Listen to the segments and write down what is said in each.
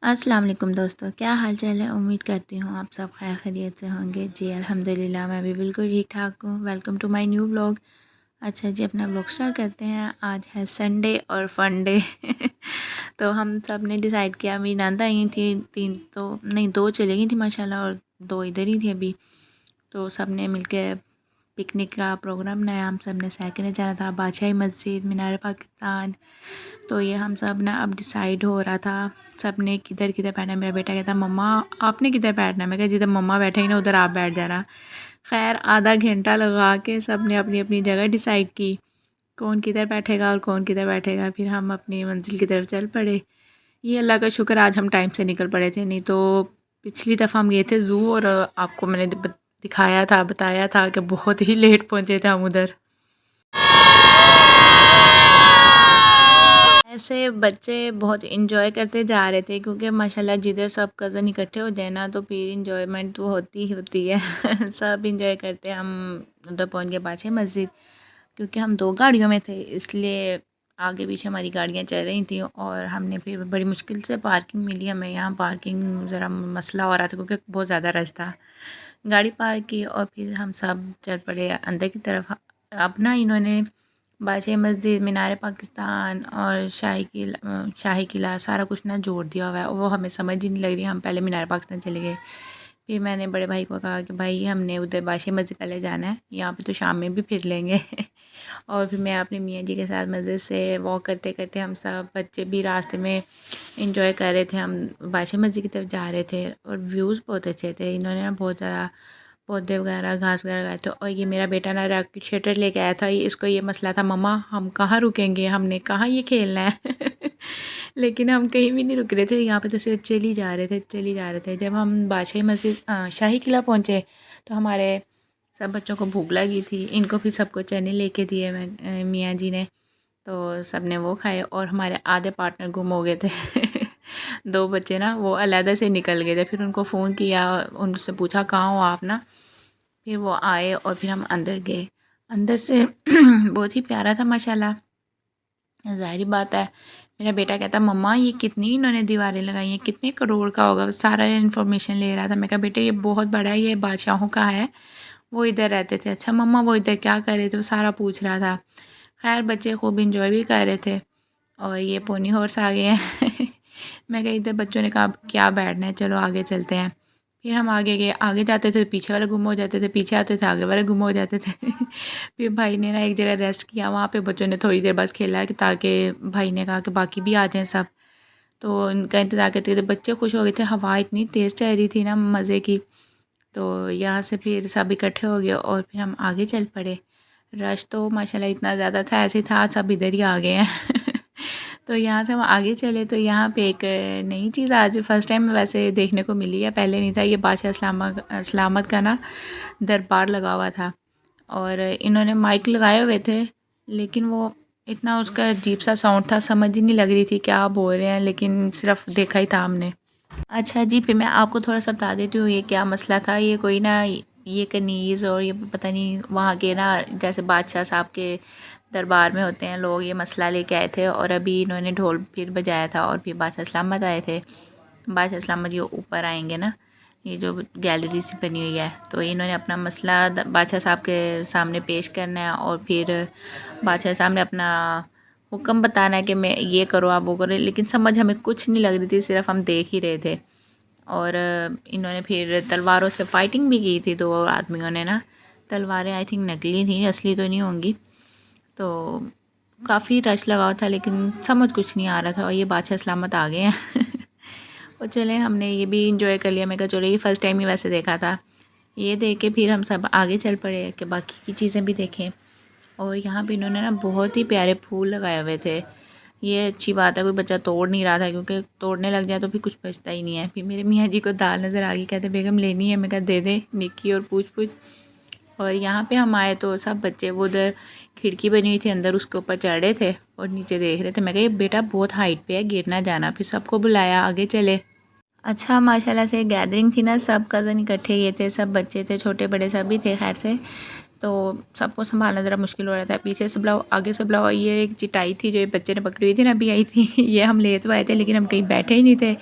अस्सलाम वालेकुम दोस्तों, क्या हाल चाल है। उम्मीद करती हूँ आप सब खैर खैरियत से होंगे। जी अल्हम्दुलिल्लाह मैं भी बिल्कुल ठीक ठाक हूँ। Welcome to my new vlog. अच्छा जी, अपना व्लॉग स्टार्ट करते हैं। आज है संडे और फन डे तो हम सब ने डिसाइड किया, मेरी नंद आई थी, तीन तो नहीं दो चली गई थी माशाल्लाह, और दो इधर ही थी अभी। तो सब ने मिलके पिकनिक का प्रोग्राम बनाया। हम सब ने सैर जाना था, बादशाही मस्जिद, मीनार पाकिस्तान। तो ये हम सब ना अब डिसाइड हो रहा था सब ने किधर किधर बैठना है। मेरा बेटा कहता मम्मा आपने किधर बैठना है, मैं कहा जिधर मम्मा बैठेगी ना उधर आप बैठ जाना। खैर आधा घंटा लगा के सब ने अपनी अपनी जगह डिसाइड की कौन किधर बैठेगा और कौन किधर बैठेगा। फिर हम अपनी मंजिल की तरफ चल पड़े। ये अल्लाह का शुक्र आज हम टाइम से निकल पड़े थे, नहीं तो पिछली दफ़ा हम गए थे ज़ू, और आपको मैंने दिखाया था, बताया था कि बहुत ही लेट पहुँचे थे हम उधर। ऐसे बच्चे बहुत इंजॉय करते जा रहे थे, क्योंकि माशाल्लाह जिधर सब कज़न इकट्ठे हो जाए ना तो फिर इंजॉयमेंट तो होती ही होती है सब इंजॉय करते। हम उधर पहुँच गए बादशाही मस्जिद, क्योंकि हम दो गाड़ियों में थे इसलिए आगे पीछे हमारी गाड़ियाँ चल रही थी, और हमने फिर बड़ी मुश्किल से पार्किंग मिली हमें। यहाँ पार्किंग ज़रा मसला हो रहा था क्योंकि बहुत ज़्यादा रश था। गाड़ी पार्क की और फिर हम सब चल पड़े अंदर की तरफ। अपना इन्होंने बादशाही मस्जिद, मीनार पाकिस्तान और शाही किला सारा कुछ ना जोड़ दिया हुआ है, वो हमें समझ ही नहीं लग रही। हम पहले मीनार पाकिस्तान चले गए, फिर मैंने बड़े भाई को कहा कि भाई हमने उधर बादशाही मस्जिद पहले जाना है, यहाँ पे तो शाम में भी फिर लेंगे और फिर मैं अपने मियाँ जी के साथ मस्जिद से वॉक करते करते, हम सब बच्चे भी रास्ते में इंजॉय कर रहे थे। हम बादशाही मस्जिद की तरफ जा रहे थे और व्यूज़ बहुत अच्छे थे। इन्होंने ना बहुत ज़्यादा पौधे वगैरह घास वगैरह लगाए थे, और ये मेरा बेटा ना रैकेट शेटर लेके आया था। इसको ये मसला था मम्मा हम कहाँ रुकेंगे, हमने कहाँ ये खेलना है लेकिन हम कहीं भी नहीं रुक रहे थे, यहाँ पे तो सिर्फ चल ही जा रहे थे चल ही जा रहे थे। जब हम बादशाही मस्जिद शाही किला पहुँचे तो हमारे सब बच्चों को भूख लगी थी। इनको फिर सबको चने लेके दिए मैं मियाँ जी ने, तो सब ने वो खाए, और हमारे आधे पार्टनर गुम हो गए थे दो बच्चे ना वो अलहदा से निकल गए थे। फिर उनको फ़ोन किया, उनसे पूछा कहाँ हो आप ना, फिर वो आए और फिर हम अंदर गए। अंदर से बहुत ही प्यारा था माशाल्लाह। ज़ाहिर बात है मेरा बेटा कहता मम्मा ये कितनी इन्होंने दीवारें लगाई हैं, कितने करोड़ का होगा, सारा इन्फॉर्मेशन ले रहा था। मैं कहा बेटे ये बहुत बड़ा है, ये बादशाहों का है, वो इधर रहते थे। अच्छा मम्मा वो इधर क्या कर रहे थे, वो सारा पूछ रहा था। खैर बच्चे खूब इंजॉय भी कर रहे थे। और ये पोनी हॉर्स आ गए हैं मैं कही इधर बच्चों ने कहा क्या बैठना है, चलो आगे चलते हैं। फिर हम आगे गए, आगे जाते थे पीछे वाले गुम हो जाते थे, पीछे आते थे आगे वाले गुम हो जाते थे फिर भाई ने ना एक जगह रेस्ट किया, वहाँ पे बच्चों ने थोड़ी देर बस खेला कि ताकि भाई ने कहा कि बाकी भी आ जाएं सब। तो इनका इंतज़ार करते थे, बच्चे खुश हो गए थे। हवा इतनी तेज़ चल रही थी ना मज़े की। तो यहाँ से फिर सब इकट्ठे हो गए और फिर हम आगे चल पड़े। रश तो माशाल्लाह इतना ज़्यादा था, ऐसे था सब इधर ही आ गए हैं तो यहाँ से हम आगे चले तो यहाँ पे एक नई चीज़ आज फ़र्स्ट टाइम वैसे देखने को मिली है, पहले नहीं था। ये बादशाह सलामत का ना दरबार लगा हुआ था, और इन्होंने माइक लगाए हुए थे, लेकिन वो इतना उसका अजीब सा साउंड था, समझ ही नहीं लग रही थी क्या बोल रहे हैं, लेकिन सिर्फ देखा ही था हमने। अच्छा जी, फिर मैं आपको थोड़ा सा बता देती हूँ ये क्या मसला था। ये कोई ना ये कनीज़ और ये पता नहीं वहाँ के ना जैसे बादशाह साहब के दरबार में होते हैं लोग, ये मसला लेके आए थे, और अभी इन्होंने ढोल फिर बजाया था और फिर बादशाह सलामत आए थे। बादशाह सलामत ये ऊपर आएंगे ना, ये जो गैलरी सी बनी हुई है, तो इन्होंने अपना मसला बादशाह साहब के सामने पेश करना है, और फिर बादशाह साहब ने अपना हुक्म बताना है कि मैं ये करो आप वो करो। लेकिन समझ हमें कुछ नहीं लग रही थी, सिर्फ हम देख ही रहे थे। और इन्होंने फिर तलवारों से फाइटिंग भी की थी, दो आदमियों ने ना। तलवारें आई थिंक नकली थी, असली तो नहीं होंगी। तो काफ़ी रश लगा हुआ था, लेकिन समझ कुछ नहीं आ रहा था, और ये बादशाह सलामत आ गए हैं और चले हमने ये भी इंजॉय कर लिया। मैं कहा चलो ये फ़र्स्ट टाइम ही वैसे देखा था। ये देख के फिर हम सब आगे चल पड़े कि बाकी की चीज़ें भी देखें। और यहाँ पे इन्होंने ना बहुत ही प्यारे फूल लगाए हुए थे। ये अच्छी बात है कोई बच्चा तोड़ नहीं रहा था, क्योंकि तोड़ने लग जाए तो फिर कुछ बचता ही नहीं है। फिर मेरे मियाँ जी को दाल नज़र आ गई, कहते बेगम लेनी है। मैं कहा दे दे निक्की और पूछ पूछ। और यहाँ पे हम आए तो सब बच्चे वो उधर खिड़की बनी हुई थी अंदर, उसके ऊपर चढ़े थे और नीचे देख रहे थे। मैं कहा ये बेटा बहुत हाइट पे है, गिर ना जाना। फिर सबको बुलाया, आगे चले। अच्छा माशाल्लाह से गैदरिंग थी ना, सब कज़न इकट्ठे ये थे, सब बच्चे थे, छोटे बड़े सभी थे खैर से। तो सबको संभालना ज़रा मुश्किल हो रहा था। पीछे से बुलाओ, आगे से बुलाओ। ये एक चिटाई थी जो ये बच्चे ने पकड़ी हुई थी ना, अभी आई थी ये हम ले तो आए थे, लेकिन हम कहीं बैठे ही नहीं थे।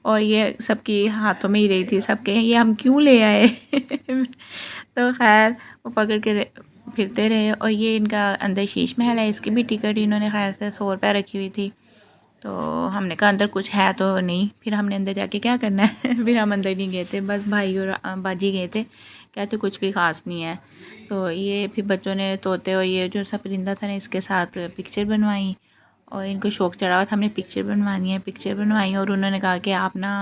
और ये सबकी हाथों में ही रही थी, सब कहे ये हम क्यों ले आए। तो खैर वो पकड़ के फिरते रहे। और ये इनका अंदर शीश महल है, इसकी भी टिकट इन्होंने खैर से 100 रुपये रखी हुई थी। तो हमने कहा अंदर कुछ है तो नहीं, फिर हमने अंदर जाके क्या करना है। फिर हम अंदर नहीं गए थे, बस भाई और बाजी गए थे, कहते कुछ भी ख़ास नहीं है। तो ये फिर बच्चों ने तोते और ये जो सा परिंदा था ना इसके साथ पिक्चर बनवाई, और इनको शौक़ चढ़ा हुआ था हमने पिक्चर बनवानी है। पिक्चर बनवाई और उन्होंने कहा कि आप ना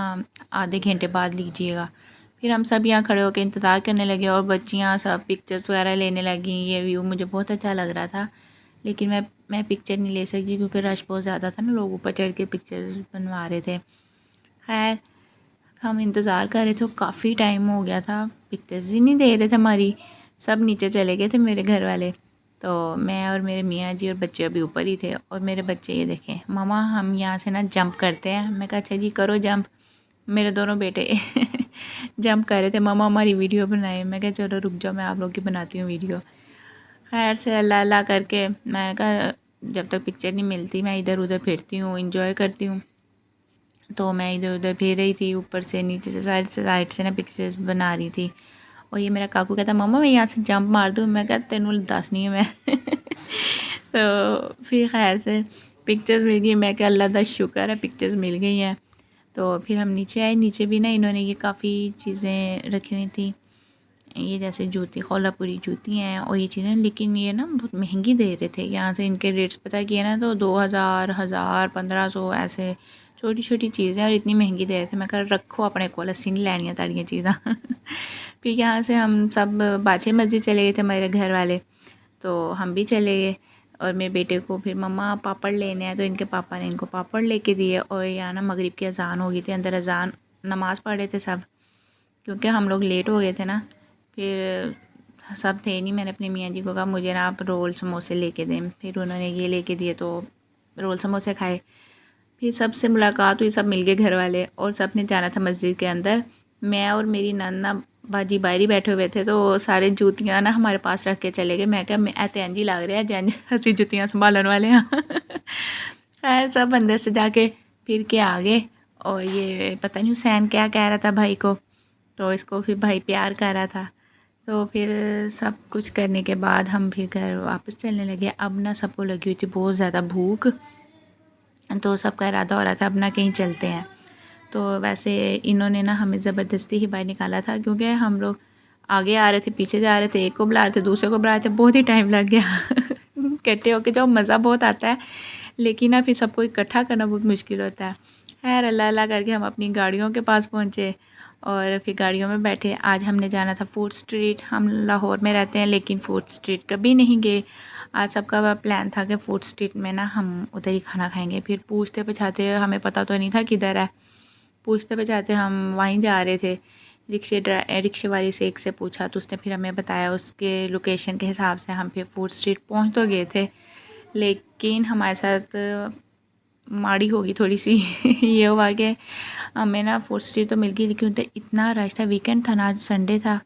आधे घंटे बाद लीजिएगा। फिर हम सब यहाँ खड़े होकर इंतज़ार करने लगे और बच्चियाँ सब पिक्चर्स वगैरह लेने लगी। ये व्यू मुझे बहुत अच्छा लग रहा था, लेकिन मैं पिक्चर नहीं ले सकी क्योंकि रश बहुत ज़्यादा था ना, लोग ऊपर चढ़ के पिक्चर्स बनवा रहे थे। खैर हम इंतज़ार कर रहे थे, काफ़ी टाइम हो गया था, पिक्चर्स ही नहीं दे रहे थे हमारी। सब नीचे चले गए थे मेरे घर वाले, तो मैं और मेरे मियाँ जी और बच्चे अभी ऊपर ही थे। और मेरे बच्चे ये देखें, मामा हम यहाँ से ना जंप करते हैं। मैं कहा अच्छा जी करो जंप। मेरे दोनों बेटे जंप कर रहे थे, मामा हमारी वीडियो बनाए। मैं कहा चलो रुक जाओ, मैं आप लोग की बनाती हूँ वीडियो। खैर से अल्लाह अल्लाह करके मैंने कहा जब तक पिक्चर नहीं मिलती मैं इधर उधर फिरती हूँ, इंजॉय करती हूँ। तो मैं इधर उधर फिर रही थी, ऊपर से नीचे से साइड से ना पिक्चर्स बना रही थी। और ये मेरा काकू कहता मम्मा मैं यहाँ से जंप मार दूँ। मैं कहता तेनू दस नहीं है मैं। तो फिर खैर से पिक्चर्स मिल गई। मैं क्या अल्लाह का शुक्र है पिक्चर्स मिल गई हैं। तो फिर हम नीचे आए। नीचे भी ना इन्होंने ये काफ़ी चीज़ें रखी हुई थी, ये जैसे जूती, कोल्हापुरी जूती हैं और ये चीज़ें, लेकिन ये ना बहुत महंगी दे रहे थे। यहाँ से इनके रेट्स पता किए ना तो 2000, 1000, 1500 ऐसे छोटी छोटी चीज़ें, और इतनी महंगी दे रहे थे। मैं कह रखो अपने को, असी नहीं लैनियां ताड़ियाँ चीज़ां। फिर यहाँ से हम सब बादशाह मस्जिद चले गए थे मेरे घर वाले, तो हम भी चले गए। और मेरे बेटे को फिर मम्मा पापड़ लेने हैं, तो इनके पापा ने इनको पापड़ लेके दिए। और यहाँ ना मगरिब की अजान हो गई थी, अंदर अजान नमाज़ पढ़ रहे थे सब, क्योंकि हम लोग लेट हो गए थे ना। फिर सब थे नहीं, मैंने अपने मियाँ जी को कहा मुझे ना आप रोल समोसे लेके दें। फिर उन्होंने ये लेके दिए, तो रोल समोसे खाए। फिर सबसे मुलाकात हुई, सब मिल गए घर वाले, और सब ने जाना था मस्जिद के अंदर। मैं और मेरी नाना बाजी बाहरी बैठे हुए थे, तो सारे जूतियाँ ना हमारे पास रख के चले गए। मैं क्या मैं ऐसे इंज ही लग रहा है जैन असी जुतियाँ संभालन वाले हैं। खैर सब अंदर से जाके फिर के आ गए। और ये पता नहीं हुसैन क्या कह रहा था भाई को, तो इसको फिर भाई प्यार कर रहा था। तो फिर सब कुछ करने के बाद हम फिर घर वापस चलने लगे। अब ना सबको लगी हुई थी बहुत ज़्यादा भूख, तो सबका इरादा हो रहा था अब ना कहीं चलते हैं। तो वैसे इन्होंने ना हमें ज़बरदस्ती ही बाहर निकाला था, क्योंकि हम लोग आगे आ रहे थे, पीछे जा रहे थे, एक को बुला रहे थे, दूसरे को बुला रहे थे, बहुत ही टाइम लग गया। इकट्ठे होके जाओ मज़ा बहुत आता है, लेकिन ना फिर सबको इकट्ठा करना बहुत मुश्किल होता है। खैर अल्लाह अल्लाह करके हम अपनी गाड़ियों के पास पहुँचे और फिर गाड़ियों में बैठे। आज हमने जाना था फूड स्ट्रीट। हम लाहौर में रहते हैं लेकिन फूड स्ट्रीट कभी नहीं गए। आज सबका प्लान था कि फूड स्ट्रीट में ना हम उधर ही खाना खाएंगे। फिर पूछते पछाते, हमें पता तो नहीं था किधर है, पूछते पछाते हम वहीं जा रहे थे। रिक्शे वाली से एक से पूछा तो उसने फिर हमें बताया, उसके लोकेशन के हिसाब से हम फिर फूड स्ट्रीट पहुंच तो गए थे, लेकिन हमारे साथ माड़ी होगी थोड़ी सी। ये हुआ कि हमें ना फूड स्ट्रीट तो मिल गई, लेकिन उधर इतना रश था, वीकेंड था ना, आज संडे था,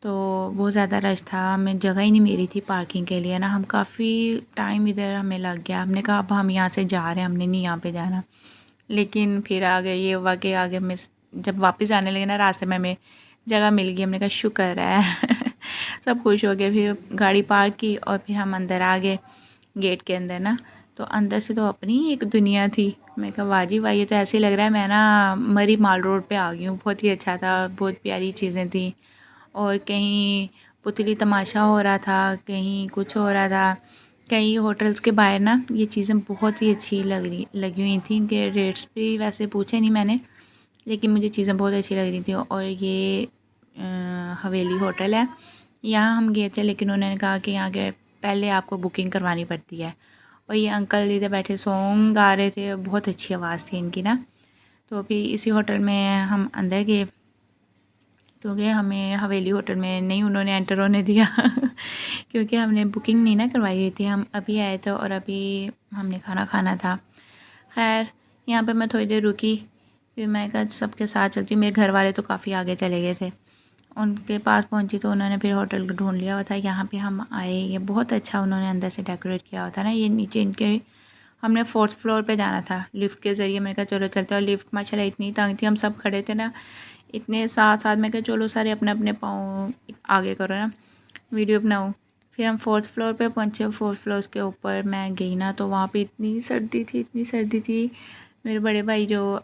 तो बहुत ज़्यादा रश था। हमें जगह ही नहीं मिली थी पार्किंग के लिए ना। हम काफ़ी टाइम इधर हमें लग गया। हमने कहा अब हम यहाँ से जा रहे हैं, हमने नहीं यहाँ पे जाना। लेकिन फिर आगे ये हुआ कि आगे में जब वापस आने लगे ना, रास्ते में हमें जगह मिल गई। हमने कहा शुक्र है। सब खुश हो गए। फिर गाड़ी पार्क की और फिर हम अंदर आ गए गेट के अंदर ना। तो अंदर से तो अपनी एक दुनिया थी। मैं कहा वाह जी वाह, ये तो ऐसे ही लग रहा है मैं ना मरी माल रोड पे आ गई हूँ। बहुत ही अच्छा था, बहुत प्यारी चीज़ें थी। और कहीं पुतली तमाशा हो रहा था, कहीं कुछ हो रहा था। कई होटल्स के बाहर ना ये चीज़ें बहुत ही अच्छी लगी हुई थी। इनके रेट्स भी वैसे पूछे नहीं मैंने, लेकिन मुझे चीज़ें बहुत अच्छी लग रही थी। और ये हवेली होटल है, यहाँ हम गए थे, लेकिन उन्होंने कहा कि यहाँ के पहले आपको बुकिंग करवानी पड़ती है। और ये अंकल इधर बैठे सॉन्ग गा रहे थे, बहुत अच्छी आवाज़ थी इनकी ना। तो फिर इसी होटल में हम अंदर गए, क्योंकि हमें हवेली होटल में नहीं उन्होंने एंटर होने दिया। क्योंकि हमने बुकिंग नहीं ना करवाई हुई थी, हम अभी आए थे और अभी हमने खाना खाना था। खैर यहाँ पे मैं थोड़ी देर रुकी, फिर मैं कहा सबके साथ चलती हूँ। मेरे घर वाले तो काफ़ी आगे चले गए थे, उनके पास पहुँची तो उन्होंने फिर होटल को ढूंढ लिया हुआ था। यहाँ पे हम आए, ये बहुत अच्छा उन्होंने अंदर से डेकोरेट किया हुआ था ना। ये नीचे इनके हमने 4th फ्लोर पे जाना था लिफ्ट के ज़रिए। मैंने कहा चलो चलते, और लिफ्ट माशाल्लाह इतनी तंग थी, हम सब खड़े थे ना इतने साथ साथ। मैं कहा चलो सारे अपने अपने पाँव आगे करो ना, वीडियो बनाऊँ। फिर हम 4th फ्लोर पे पहुँचे। 4th फ्लोर के ऊपर मैं गई ना तो वहाँ पे इतनी सर्दी थी, इतनी सर्दी थी। मेरे बड़े भाई जो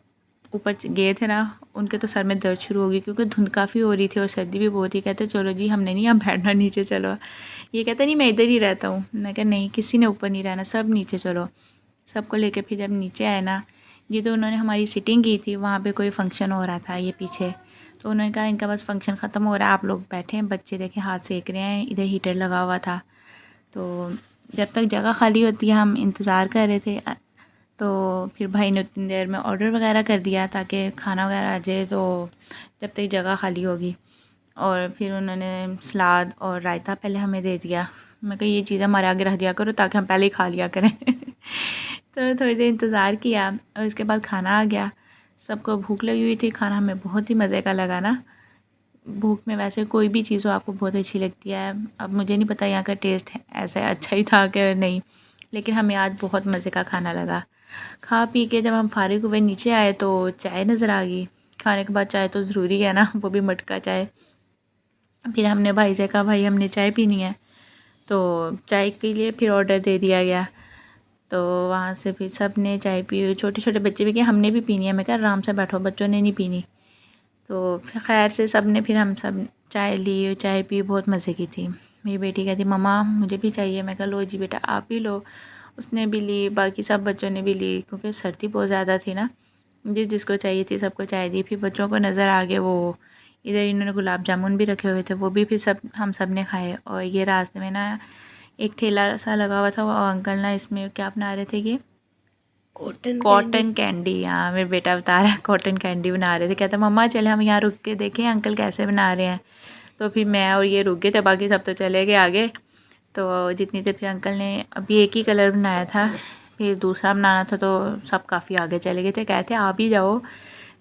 ऊपर गए थे ना, उनके तो सर में दर्द शुरू हो गई क्योंकि धुंध काफ़ी हो रही थी और सर्दी भी बहुत ही। कहते चलो जी हमने नहीं यहाँ बैठना, नीचे चलो। ये कहता नहीं मैं इधर ही रहता हूँ। मैं कहा नहीं, किसी ने ऊपर नहीं रहना, सब नीचे चलो। सबको लेके फिर जब नीचे आए ना, ये तो उन्होंने हमारी सीटिंग की थी, वहाँ पे कोई फंक्शन हो रहा था ये पीछे। तो उन्होंने कहा इनका बस फंक्शन ख़त्म हो रहा है, आप लोग बैठे हैं, बच्चे देखें हाथ सेक रहे हैं, इधर हीटर लगा हुआ था। तो जब तक जगह खाली होती है हम इंतज़ार कर रहे थे। तो फिर भाई ने उतनी देर में ऑर्डर वगैरह कर दिया ताकि खाना वगैरह आ जाए, तो जब तक जगह खाली होगी। और फिर उन्होंने सलाद और रायता पहले हमें दे दिया। मैं कहा ये चीज़ हमारे आगे रख दिया करो ताकि हम पहले ही खा लिया करें। तो थोड़ी देर इंतज़ार किया और उसके बाद खाना आ गया। सबको भूख लगी हुई थी, खाना हमें बहुत ही मज़े का लगा ना। भूख में वैसे कोई भी चीज़ हो आपको बहुत अच्छी लगती है। अब मुझे नहीं पता यहाँ का टेस्ट ऐसा अच्छा ही था कि नहीं, लेकिन हमें आज बहुत मज़े का खाना लगा। खा पी के जब हम फारिग हुए नीचे आए तो चाय नज़र आ गई। खाने के बाद चाय तो ज़रूरी है ना, वो भी मटका चाय। फिर हमने भाई से कहा भाई हमने चाय पीनी है, तो चाय के लिए फिर ऑर्डर दे दिया गया। तो वहाँ से फिर सब ने चाय पी, छोटे छोटे बच्चे भी, कि हमने भी पीनी है। मैं कहा आराम से बैठो, बच्चों ने नहीं पीनी। तो फिर खैर से सब ने, फिर हम सब चाय ली, चाय पी, बहुत मज़े की थी। मेरी बेटी कहती मम्मा मुझे भी चाहिए। मैं कहा लो जी बेटा आप भी लो। उसने भी ली, बाकी सब बच्चों ने भी ली क्योंकि सर्दी बहुत ज़्यादा थी ना। जिसको चाहिए थी सबको चाय दी। फिर बच्चों को नज़र आ गए वो, इधर इन्होंने गुलाब जामुन भी रखे हुए थे, वो भी फिर सब हम सब ने खाए। और ये रास्ते में ना एक ठेला सा लगा हुआ था, वो अंकल ना इसमें क्या बना रहे थे, ये कॉटन कैंडी। हाँ मेरा बेटा बता रहा है कॉटन कैंडी बना रहे थे। कहता मम्मा चले हम यहाँ रुक के देखें अंकल कैसे बना रहे हैं। तो फिर मैं और ये रुक गए थे, बाकी सब तो चले गए आगे। तो जितनी देर फिर अंकल ने अभी एक ही कलर बनाया था, फिर दूसरा बनाना था, तो सब काफ़ी आगे चले गए थे, कहते आप ही जाओ।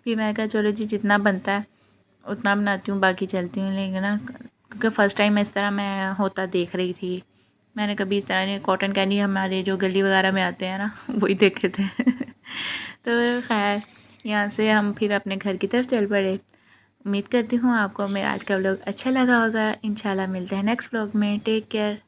फिर मैंने कहा चलो जी जितना बनता है उतना बनाती हूँ, बाकी चलती हूँ। लेकिन ना क्योंकि फ़र्स्ट टाइम इस तरह मैं होता देख रही थी, मैंने कभी इस तरह नहीं। कॉटन कैंडी हमारे जो गली वगैरह में आते हैं ना वही देखे थे। तो खैर यहाँ से हम फिर अपने घर की तरफ चल पड़े। उम्मीद करती हूँ आपको मेरा आज का व्लॉग अच्छा लगा होगा। इंशाल्लाह मिलते हैं नेक्स्ट व्लॉग में। Take care.